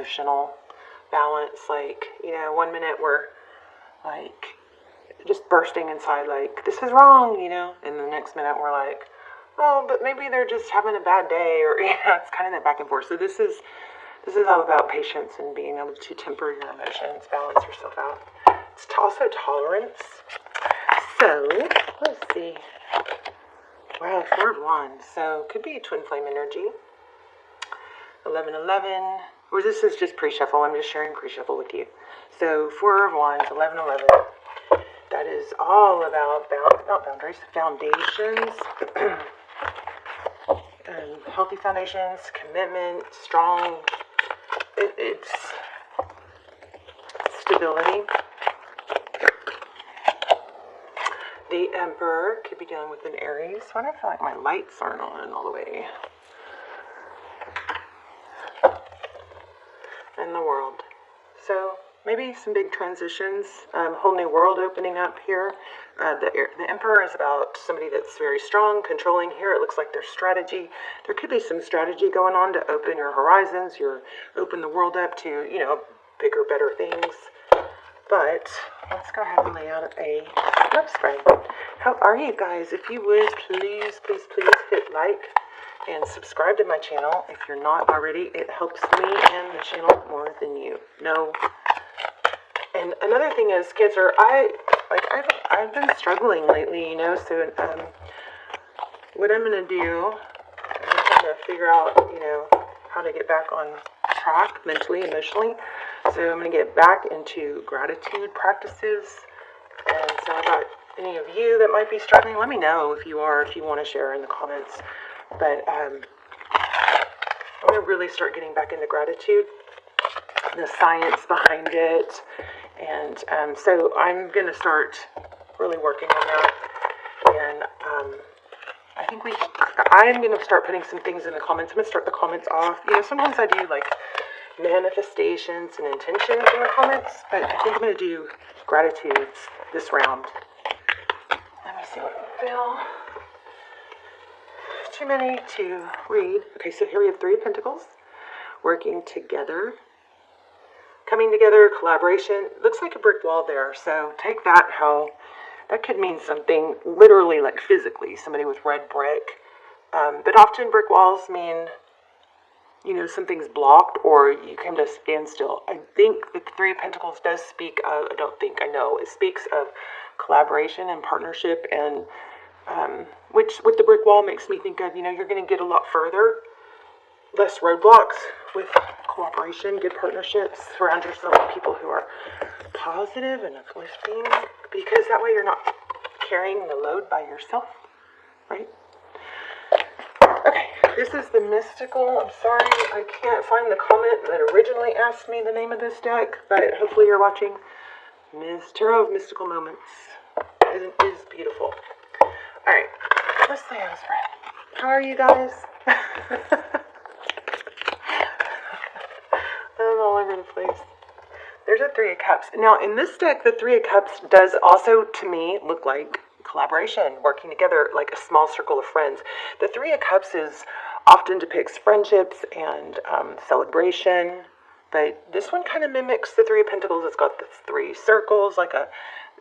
emotional balance. Like, 1 minute we're like just bursting inside, like, this is wrong, and the next minute we're like, oh, but maybe they're just having a bad day, or, it's kind of that back and forth. So this is all about patience and being able to temper your emotions, balance yourself out. It's also tolerance. So, let's see. Wow, 4 of Wands. So, could be a twin flame energy. 11-11. Or this is just pre-shuffle. I'm just sharing pre-shuffle with you. So, 4 of Wands, 11-11. That is all about, not boundaries, foundations. Healthy foundations, commitment, strong. It's stability. The Emperor could be dealing with an Aries. Why do I feel like my lights aren't on all the way? And the World. So maybe some big transitions, whole new world opening up here. The Emperor is about somebody that's very strong, controlling. Here it looks like there's strategy. There could be some strategy going on to open your horizons, open the world up to, bigger, better things. But let's go ahead and lay out a love spread. How are you guys? If you would, please, please, please hit like and subscribe to my channel. If you're not already, it helps me and the channel more than you know. And another thing is, Cancer, I've been struggling lately, so what I'm going to do, I'm trying to figure out, how to get back on track mentally, emotionally. So I'm going to get back into gratitude practices. And so I got any of you that might be struggling, let me know if you want to share in the comments. But I'm going to really start getting back into gratitude, the science behind it. And so I'm going to start really working on that. And I'm going to start putting some things in the comments. I'm going to start the comments off. Sometimes I do like manifestations and intentions in the comments, but I think I'm going to do gratitudes this round. Let me see what I feel. Too many to read. Okay, so here we have 3 of Pentacles. Working together. Coming together, collaboration. Looks like a brick wall there, so take that how that could mean something literally, like physically, somebody with red brick. But often brick walls mean, something's blocked or you come to a standstill. I think the 3 of Pentacles does speak of, I know, it speaks of collaboration and partnership, and which with the brick wall makes me think of, you're going to get a lot further, less roadblocks with cooperation, good partnerships. Surround yourself with people who are positive and uplifting, because that way you're not carrying the load by yourself, right? Okay, this is the mystical. I'm sorry, I can't find the comment that originally asked me the name of this deck, but hopefully you're watching. Tarot of Mystical Moments. It is beautiful. Alright, let's lay out a spread. How are you guys? I'm all over the place. There's a 3 of Cups. Now, in this deck, the 3 of Cups does also, to me, look like collaboration, working together, like a small circle of friends. The 3 of Cups often depicts friendships and celebration, but this one kind of mimics the 3 of Pentacles. It's got the 3 circles,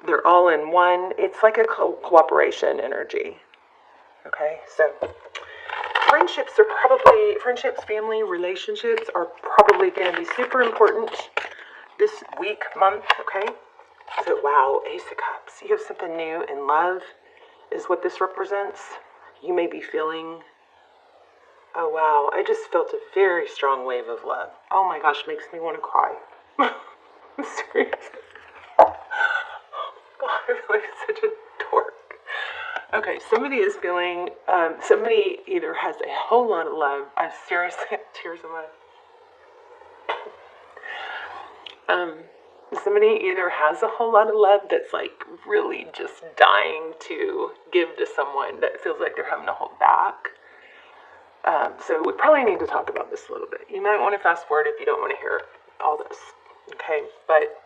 they're all in one. It's like a cooperation energy. Okay, so friendships, family relationships are probably going to be super important this week, month, okay? So, wow, Ace of Cups. You have something new in love is what this represents. You may be feeling, oh, wow, I just felt a very strong wave of love. Oh, my gosh, makes me want to cry. I'm serious. God, I feel like such a dork. Okay, somebody is feeling, somebody either has a whole lot of love. I'm seriously, tears in my somebody either has a whole lot of love that's like really just dying to give to someone that feels like they're having to hold back. So we probably need to talk about this a little bit. You might want to fast forward if you don't want to hear all this. Okay, but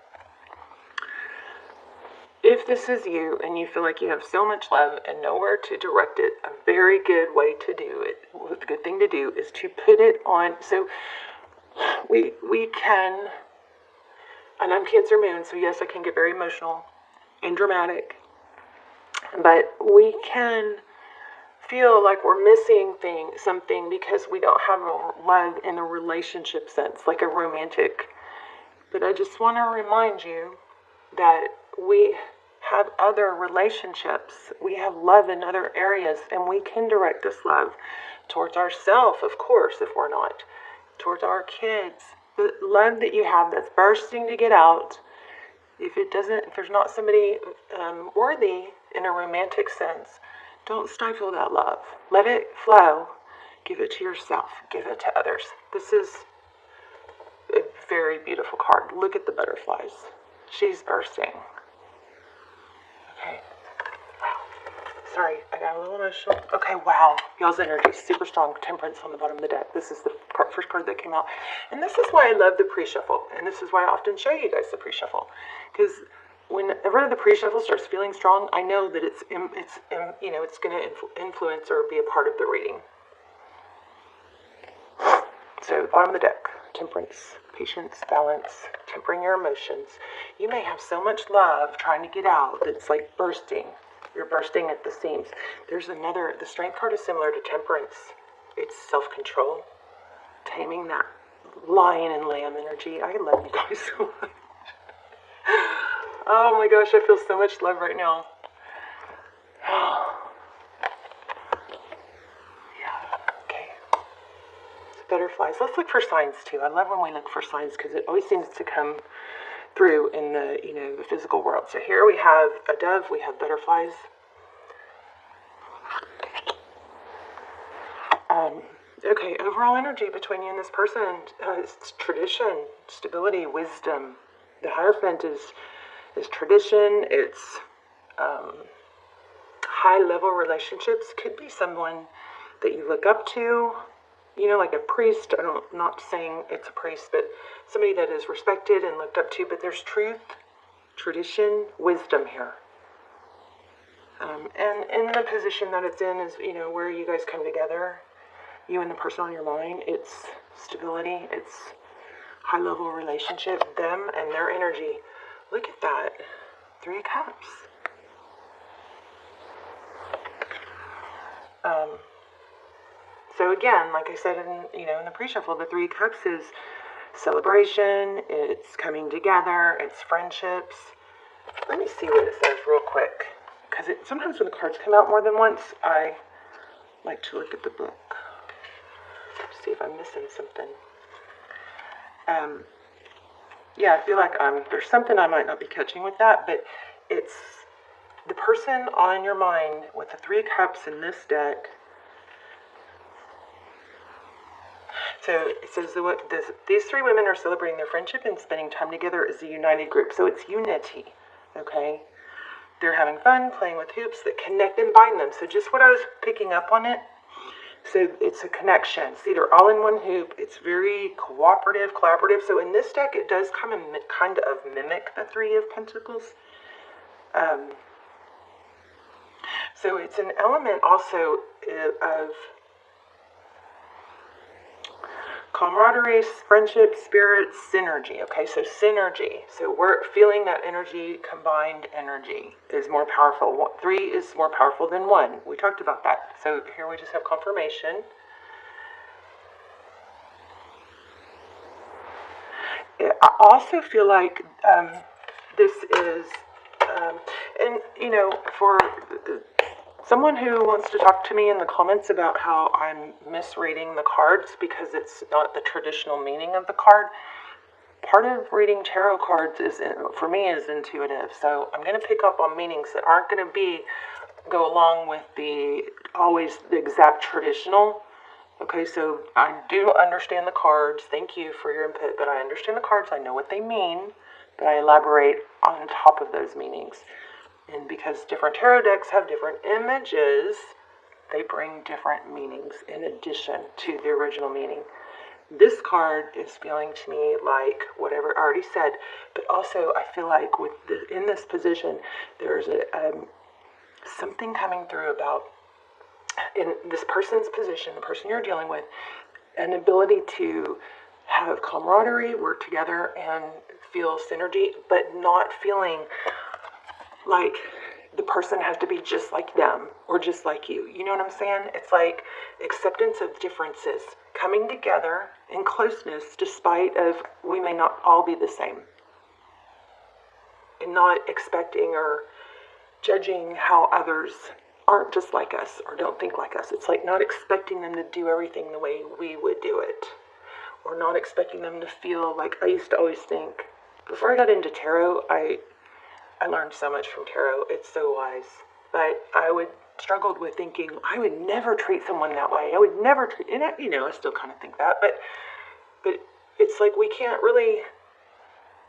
if this is you and you feel like you have so much love and nowhere to direct it, a very good way to do it, a good thing to do is to put it on. So we can, and I'm Cancer Moon, so yes, I can get very emotional and dramatic, but we can feel like we're missing something because we don't have a love in a relationship sense, like a romantic. But I just want to remind you that we have other relationships. We have love in other areas, and we can direct this love towards ourselves, of course, if we're not, towards our kids. The love that you have that's bursting to get out, if there's not somebody worthy in a romantic sense, don't stifle that love. Let it flow. Give it to yourself. Give it to others. This is a very beautiful card. Look at the butterflies. She's bursting. Okay. Wow. Sorry, I got a little emotional. Okay, wow. Y'all's energy is super strong. Temperance on the bottom of the deck. This is the first card that came out. And this is why I love the pre-shuffle. And this is why I often show you guys the pre-shuffle. Because whenever the pre-shuffle starts feeling strong, I know that it's going to influence or be a part of the reading. So, bottom of the deck, temperance, patience, balance, tempering your emotions. You may have so much love trying to get out that it's like bursting. You're bursting at the seams. The strength card is similar to temperance. It's self-control, taming that lion and lamb energy. I love you guys so much. Oh my gosh, I feel so much love right now. Yeah, okay. Butterflies. Let's look for signs too. I love when we look for signs because it always seems to come through in the physical world. So here we have a dove, we have butterflies. Okay, overall energy between you and this person is tradition, stability, wisdom. The Hierophant is tradition. It's high-level relationships. Could be someone that you look up to, like a priest. I'm not saying it's a priest, but somebody that is respected and looked up to. But there's truth, tradition, wisdom here. And in the position that it's in is, where you guys come together, you and the person on your line. It's stability. It's high-level relationship, them and their energy. Look at that. 3 of Cups. So again, like I said in the pre-shuffle, the 3 of Cups is celebration, it's coming together, it's friendships. Let me see what it says real quick. Because sometimes when the cards come out more than once, I like to look at the book to see if I'm missing something. Yeah, I feel like there's something I might not be catching with that, but it's the person on your mind with the 3 of Cups in this deck. So it says these 3 women are celebrating their friendship and spending time together as a united group. So it's unity, okay? They're having fun, playing with hoops that connect and bind them. So just what I was picking up on it. So it's a connection. See, they're all in one hoop. It's very cooperative, collaborative. So in this deck, it does kind of mimic the 3 of Pentacles. So it's an element also of camaraderie, friendship, spirit, synergy. Okay, so synergy. So we're feeling that energy, combined energy is more powerful. 3 is more powerful than 1. We talked about that. So here we just have confirmation. I also feel like this is, for someone who wants to talk to me in the comments about how I'm misreading the cards because it's not the traditional meaning of the card. Part of reading tarot cards for me is intuitive. So I'm going to pick up on meanings that aren't going to go along with always the exact traditional. Okay, so I do understand the cards. Thank you for your input, but I understand the cards. I know what they mean, but I elaborate on top of those meanings. And because different tarot decks have different images, they bring different meanings in addition to the original meaning. This card is feeling to me like whatever I already said, but also I feel like in this position, there's something coming through about, in this person's position, the person you're dealing with, an ability to have camaraderie, work together, and feel synergy, but not feeling like the person has to be just like them or just like you. You know what I'm saying? It's like acceptance of differences, coming together in closeness despite of we may not all be the same. And not expecting or judging how others aren't just like us or don't think like us. It's like not expecting them to do everything the way we would do it. Or not expecting them to feel like I used to always think. Before I got into tarot, I learned so much from tarot. It's so wise. But I struggled with thinking I would never treat someone that way. I would never treat, and I still kind of think that. But it's like we can't really.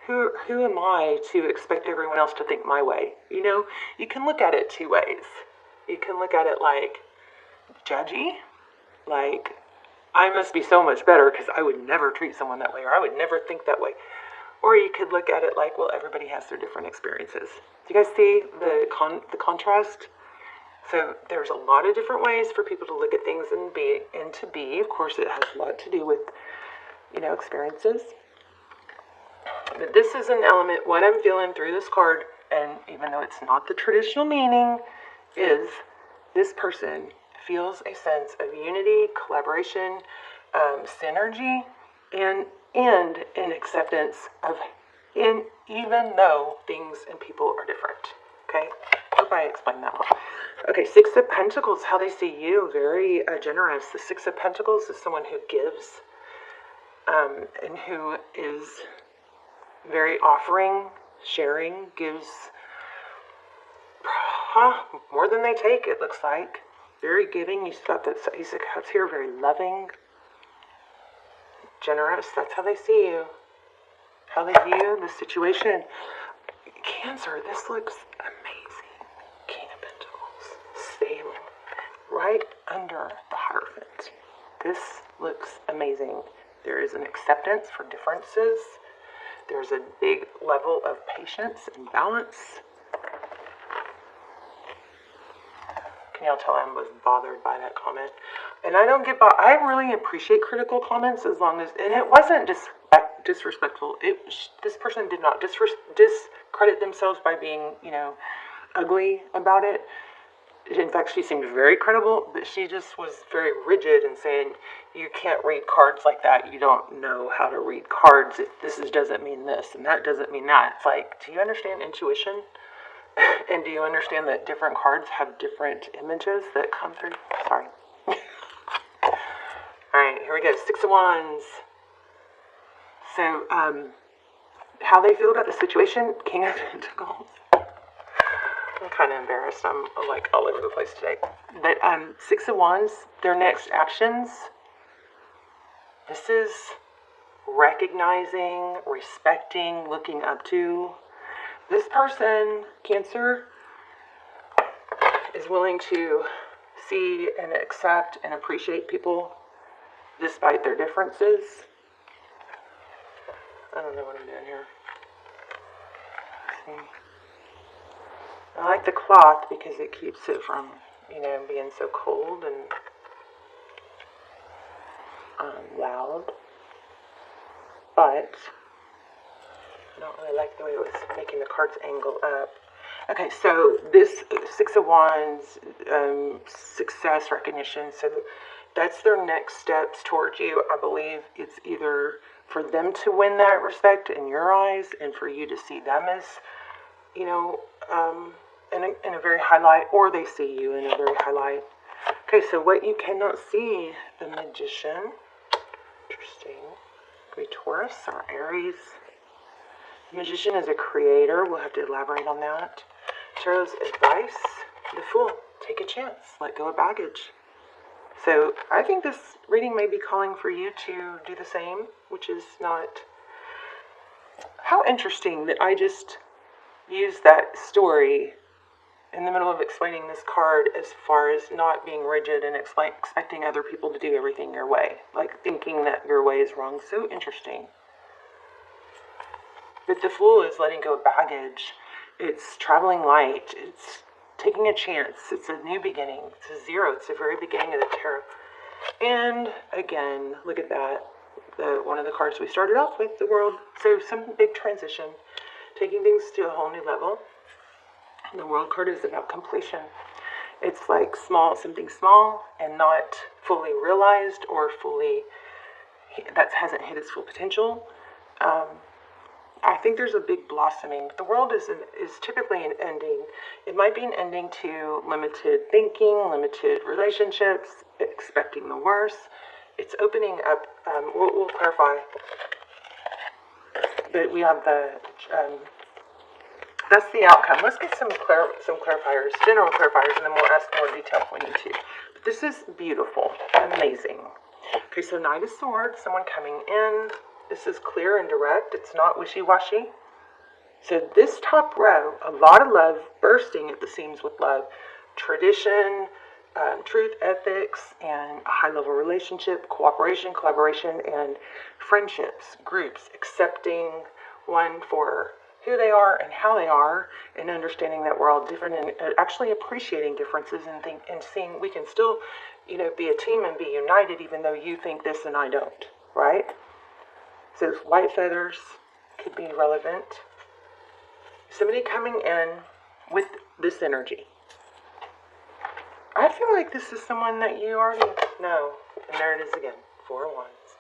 Who am I to expect everyone else to think my way? You can look at it two ways. You can look at it like judgy, like I must be so much better because I would never treat someone that way, or I would never think that way. Or you could look at it like, well, everybody has their different experiences. Do you guys see the contrast? So there's a lot of different ways for people to look at things and to be. Of course, it has a lot to do with, experiences. But this is an element, what I'm feeling through this card, and even though it's not the traditional meaning, is this person feels a sense of unity, collaboration, synergy, and an acceptance of, even though things and people are different. Okay? Hope I explained that well. Okay, Six of Pentacles, how they see you, very generous. The Six of Pentacles is someone who gives, and who is very offering, sharing, gives more than they take, it looks like. Very giving. You've got the Ace of Cups here, very loving, generous. That's how they see you. How they view the situation. Cancer, this looks amazing. King of Pentacles, stable, right under the Hierophant. This looks amazing. There is an acceptance for differences. There's a big level of patience and balance. Can y'all tell I was bothered by that comment? And I don't get I really appreciate critical comments as long as, and it wasn't disrespectful. This person did not discredit themselves by being, ugly about it. In fact, she seemed very credible, but she just was very rigid and saying, you can't read cards like that. You don't know how to read cards. If this doesn't mean this and that doesn't mean that. It's like, do you understand intuition? And do you understand that different cards have different images that come through? Sorry. Alright, here we go. Six of Wands. So, how they feel about the situation? King of Pentacles. I'm kind of embarrassed. I'm like all over the place today. But Six of Wands, their next actions. This is recognizing, respecting, looking up to. This person, Cancer, is willing to see and accept and appreciate people despite their differences. I don't know what I'm doing here. Let's see. I like the cloth because it keeps it from, being so cold and loud. But I don't really like the way it was making the cards angle up. Okay, so this Six of Wands, success, recognition, so that's their next steps towards you. I believe it's either for them to win that respect in your eyes and for you to see them as, in a very high light, or they see you in a very high light. Okay, so what you cannot see, the Magician. Interesting. Could be Taurus or Aries. The Magician is a creator. We'll have to elaborate on that. Tarot's advice, the Fool. Take a chance. Let go of baggage. So I think this reading may be calling for you to do the same, which is not... How interesting that I just used that story in the middle of explaining this card as far as not being rigid and expecting other people to do everything your way. Like thinking that your way is wrong. So interesting. But the Fool is letting go of baggage. It's traveling light. It's taking a chance. It's a new beginning. It's a zero. It's the very beginning of the tarot. And again, look at that. one of the cards we started off with, the World. So some big transition, taking things to a whole new level. And the World card is about completion. It's like something small and not fully realized or fully, that hasn't hit its full potential. I think there's a big blossoming. The world is typically an ending. It might be an ending to limited thinking, limited relationships, expecting the worst. It's opening up. We'll clarify. But we have that's the outcome. Let's get some clarifiers, general clarifiers, and then we'll ask more detail if we need to. But this is beautiful, amazing. Okay, so Knight of Swords, someone coming in. This is clear and direct. It's not wishy-washy. So this top row, a lot of love, bursting at the seams with love. Tradition, truth, ethics, and a high-level relationship, cooperation, collaboration, and friendships, groups, accepting one for who they are and how they are, and understanding that we're all different, and actually appreciating differences and seeing we can still, be a team and be united even though you think this and I don't, right? So white feathers could be relevant. Somebody coming in with this energy. I feel like this is someone that you already know. And there it is again. 4 of Wands.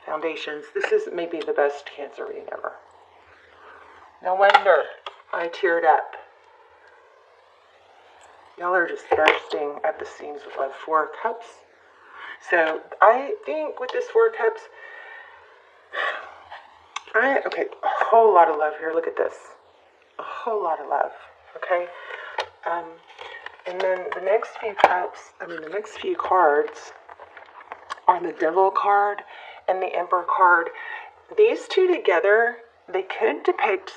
Foundations. This is maybe the best Cancer reading ever. No wonder I teared up. Y'all are just bursting at the seams with love. 4 of Cups. So I think with this 4 of Cups, okay, a whole lot of love here. Look at this. A whole lot of love. Okay? And then the next few cards are the Devil card and the Emperor card. These two together, they could depict,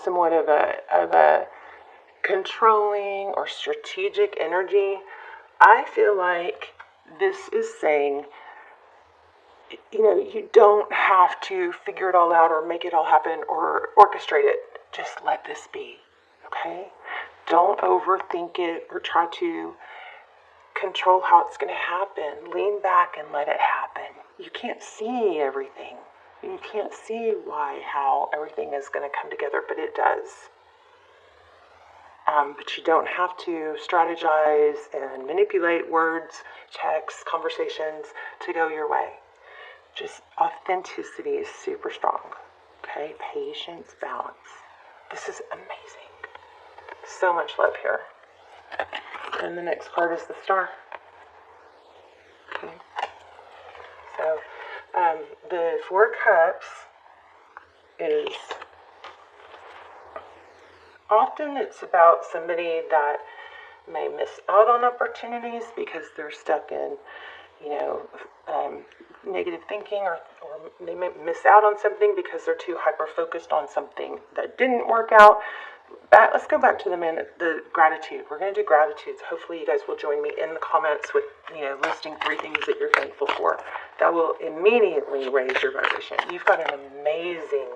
somewhat of a controlling or strategic energy. I feel like this is saying, you don't have to figure it all out or make it all happen or orchestrate it. Just let this be, okay? Don't overthink it or try to control how it's going to happen. Lean back and let it happen. You can't see everything. You can't see how everything is going to come together, but it does. But you don't have to strategize and manipulate words, texts, conversations to go your way. Just authenticity is super strong. Okay, patience, balance. This is amazing. So much love here. And the next card is the Star. Okay. So, the 4 Cups is often it's about somebody that may miss out on opportunities because they're stuck in, negative thinking, or they may miss out on something because they're too hyper-focused on something that didn't work out. Let's go back to the gratitude. We're going to do gratitudes. Hopefully you guys will join me in the comments with, listing 3 things that you're thankful for. That will immediately raise your vibration. You've got an amazing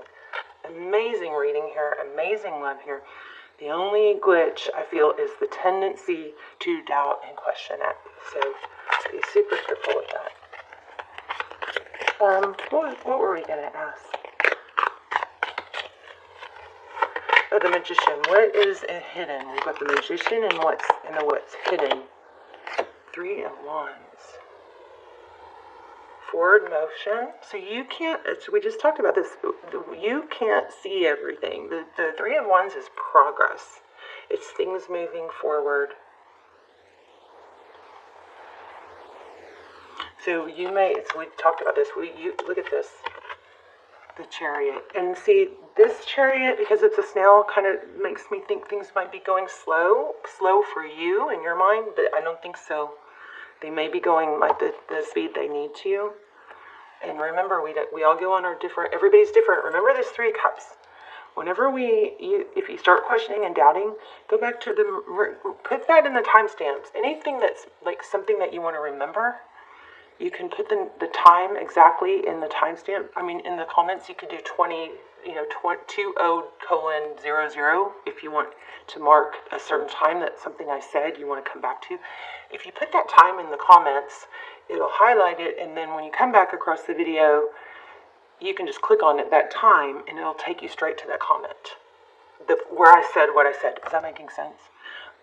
reading here, amazing love here. The only glitch, I feel, is the tendency to doubt and question it. So be super careful with that. What were we going to ask? Oh, the Magician. What is hidden? We've got the Magician and what's hidden. 3 of Wands. Forward motion. So you can't, we just talked about this, you can't see everything. The 3 of Wands is progress. It's things moving forward. So we talked about this, look at this, the Chariot. And see, this Chariot, because it's a snail, kind of makes me think things might be going slow for you in your mind, but I don't think so. They may be going like the speed they need to. And remember, we all go on our different, everybody's different. Remember, there's 3 cups. Whenever if you start questioning and doubting, go back to put that in the timestamps. Anything that's like something that you want to remember, you can put the time exactly in the timestamp. I mean, in the comments, you could do 20 if you want to mark a certain time that something I said you want to come back to. If you put that time in the comments, it'll highlight it, and then when you come back across the video, you can just click on it that time and it'll take you straight to that comment. Where I said what I said. Is that making sense?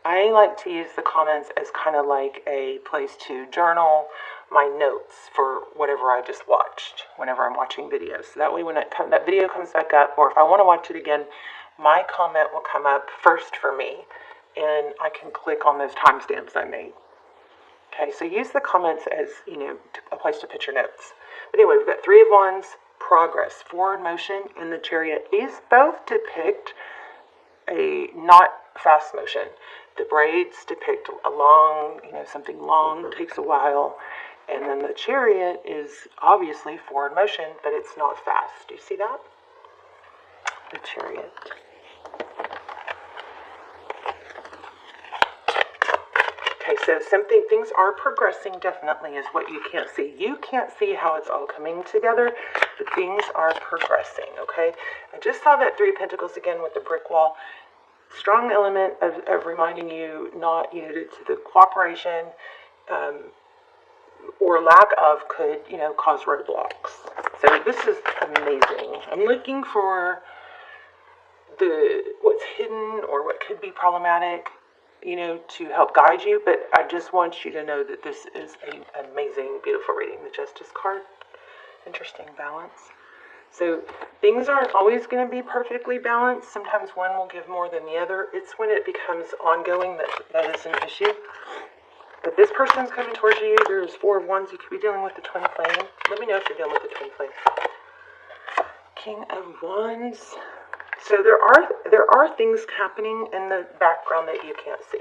I like to use the comments as kind of like a place to journal my notes for whatever I just watched whenever I'm watching videos. So that way when that video comes back up, or if I want to watch it again, my comment will come up first for me and I can click on those timestamps I made. Okay, so use the comments as, a place to put your notes. But anyway, we've got 3 of Wands, progress, forward motion, and the Chariot. These both depict a not fast motion. The braids depict a long, something long, takes a while. And then the Chariot is obviously forward motion, but it's not fast. Do you see that? The Chariot. Okay, so things are progressing definitely is what you can't see. You can't see how it's all coming together, but things are progressing, okay? I just saw that 3 of Pentacles again with the brick wall. Strong element of reminding you not, to the cooperation or lack of could, cause roadblocks. So this is amazing. I'm looking for what's hidden or what could be problematic, to help guide you, but I just want you to know that this is an amazing, beautiful reading. The Justice card. Interesting balance. So things aren't always going to be perfectly balanced. Sometimes one will give more than the other. It's when it becomes ongoing that is an issue. But this person's coming towards you. There's 4 of Wands. You could be dealing with the twin flame. Let me know if you're dealing with the twin flame. King of Wands. So there are things happening in the background that you can't see.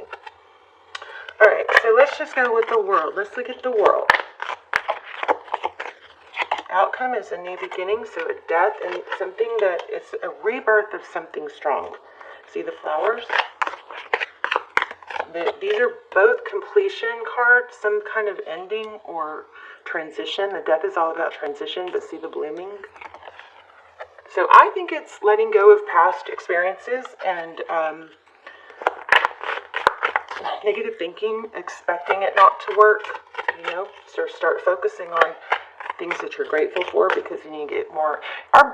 All right, so let's just go with the World. Let's look at the World. Outcome is a new beginning, so a death and something that is a rebirth of something strong. See the flowers? These are both completion cards, some kind of ending or transition. The death is all about transition, but see the blooming? So I think it's letting go of past experiences and negative thinking, expecting it not to work, so start focusing on things that you're grateful for, because then you get more. Our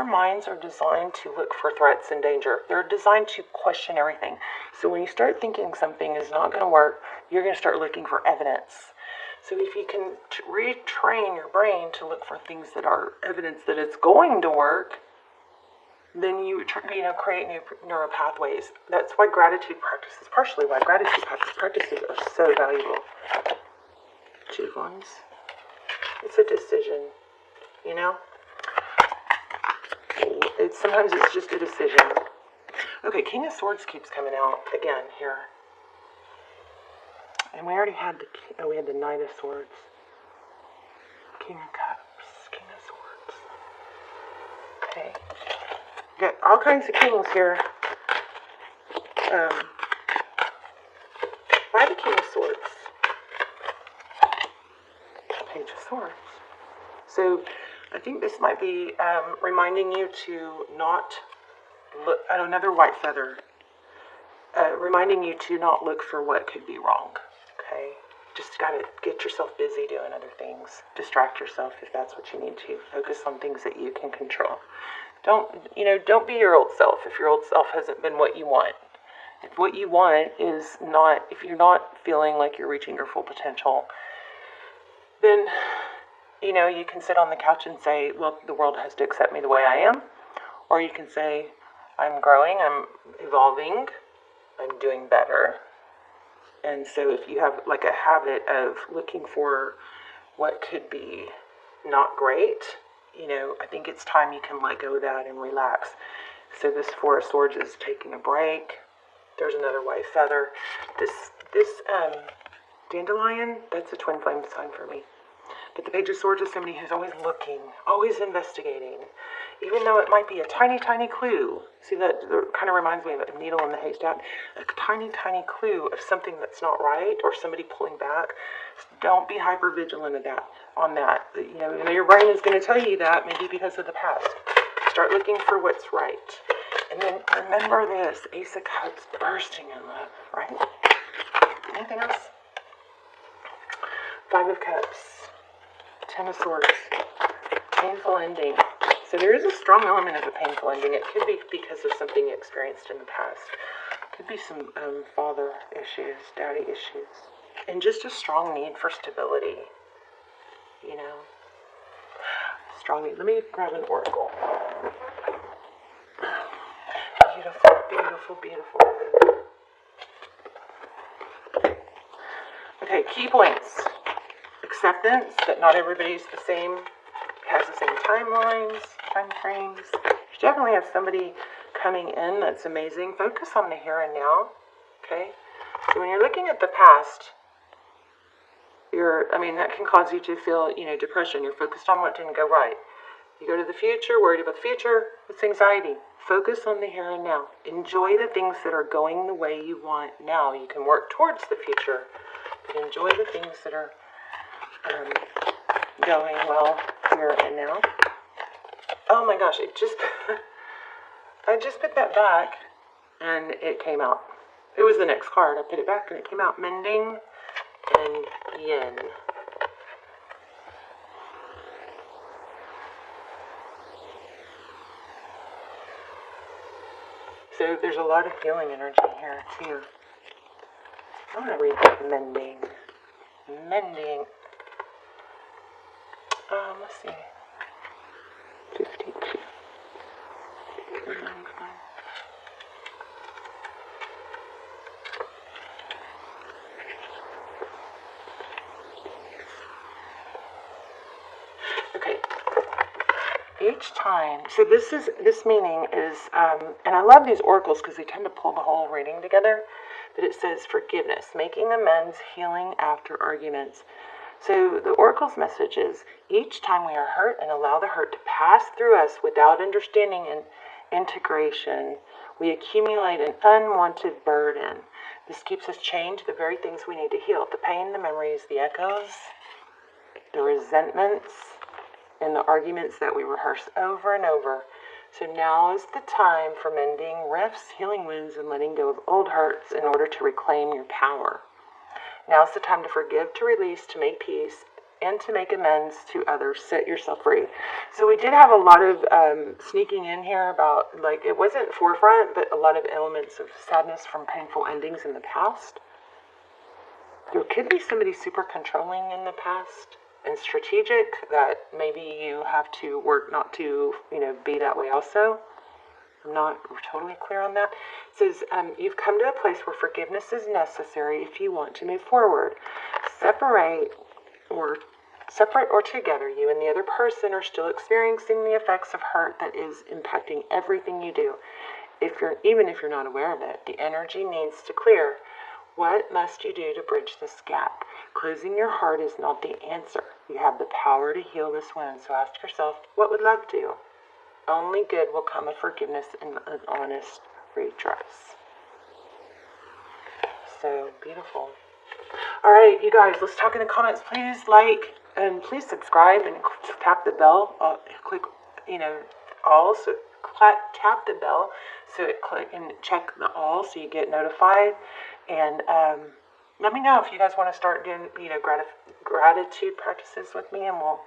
minds are designed to look for threats and danger. They're designed to question everything. So when you start thinking something is not going to work, you're going to start looking for evidence. So if you can retrain your brain to look for things that are evidence that it's going to work, then you create new neural pathways. That's why gratitude practices, partially why gratitude practices are so valuable. 2 of Wands. It's a decision, Sometimes it's just a decision. Okay, King of Swords keeps coming out again here. And we already had we had the Knight of Swords. King of Cups, King of Swords. Okay. Got all kinds of kings here. Why the King of Swords? Page of Swords. So I think this might be reminding you to not look at another white feather. Reminding you to not look for what could be wrong. Okay? Just gotta get yourself busy doing other things. Distract yourself if that's what you need to. Focus on things that you can control. Don't be your old self if your old self hasn't been what you want. If what you want is not, if you're not feeling like you're reaching your full potential, then, you can sit on the couch and say, well, the world has to accept me the way I am. Or you can say, I'm growing, I'm evolving, I'm doing better. And so if you have like a habit of looking for what could be not great, I think it's time you can let go of that and relax. So this 4 of Swords is taking a break. There's another white feather. This dandelion, that's a twin flame sign for me. But the Page of Swords is somebody who's always looking, always investigating, even though it might be a tiny, tiny clue. See, that kind of reminds me of a needle in the haystack. A tiny, tiny clue of something that's not right or somebody pulling back. Don't be hyper vigilant on that. Your brain is going to tell you that, maybe because of the past. Start looking for what's right. And then remember this, Ace of Cups, bursting in love, right? Anything else? 5 of Cups. 10 of Swords. painful ending. So there is a strong element of a painful ending. It could be because of something you experienced in the past. Could be some father issues, daddy issues, and just a strong need for stability. You know, strong need. Let me grab an oracle. Beautiful, beautiful, beautiful. Okay, key points. Acceptance that not everybody's the same, has the same timelines, time frames. You definitely have somebody coming in that's amazing. Focus on the here and now. Okay? So when you're looking at the past, that can cause you to feel, depression. You're focused on what didn't go right. You go to the future, worried about the future, it's anxiety. Focus on the here and now. Enjoy the things that are going the way you want now. You can work towards the future, but enjoy the things that are going well here and now. Oh my gosh, I just put that back and it came out. It was the next card. I put it back and it came out. Mending and yin. So there's a lot of healing energy here too. I'm going to read that mending. Mending. Let's see. 52. Okay. Each time, so this meaning is, and I love these oracles because they tend to pull the whole reading together. But it says forgiveness, making amends, healing after arguments. So the oracle's message is each time we are hurt and allow the hurt to pass through us without understanding and integration, we accumulate an unwanted burden. This keeps us chained to the very things we need to heal. The pain, the memories, the echoes, the resentments, and the arguments that we rehearse over and over. So now is the time for mending rifts, healing wounds, and letting go of old hurts in order to reclaim your power. Now is the time to forgive, to release, to make peace, and to make amends to others. Set yourself free. So we did have a lot of sneaking in here about, it wasn't forefront, but a lot of elements of sadness from painful endings in the past. There could be somebody super controlling in the past and strategic that maybe you have to work not to, be that way also. I'm not totally clear on that. It says, you've come to a place where forgiveness is necessary if you want to move forward. Separate or together, you and the other person are still experiencing the effects of hurt that is impacting everything you do. Even if you're not aware of it, the energy needs to clear. What must you do to bridge this gap? Closing your heart is not the answer. You have the power to heal this wound. So ask yourself, what would love do? Only good will come of forgiveness and an honest redress. So beautiful. All right, you guys, let's talk in the comments. Please like and please subscribe and tap the bell. Click, all. So tap the bell so it click and check the all so you get notified. And let me know if you guys want to start doing, gratitude practices with me, and we'll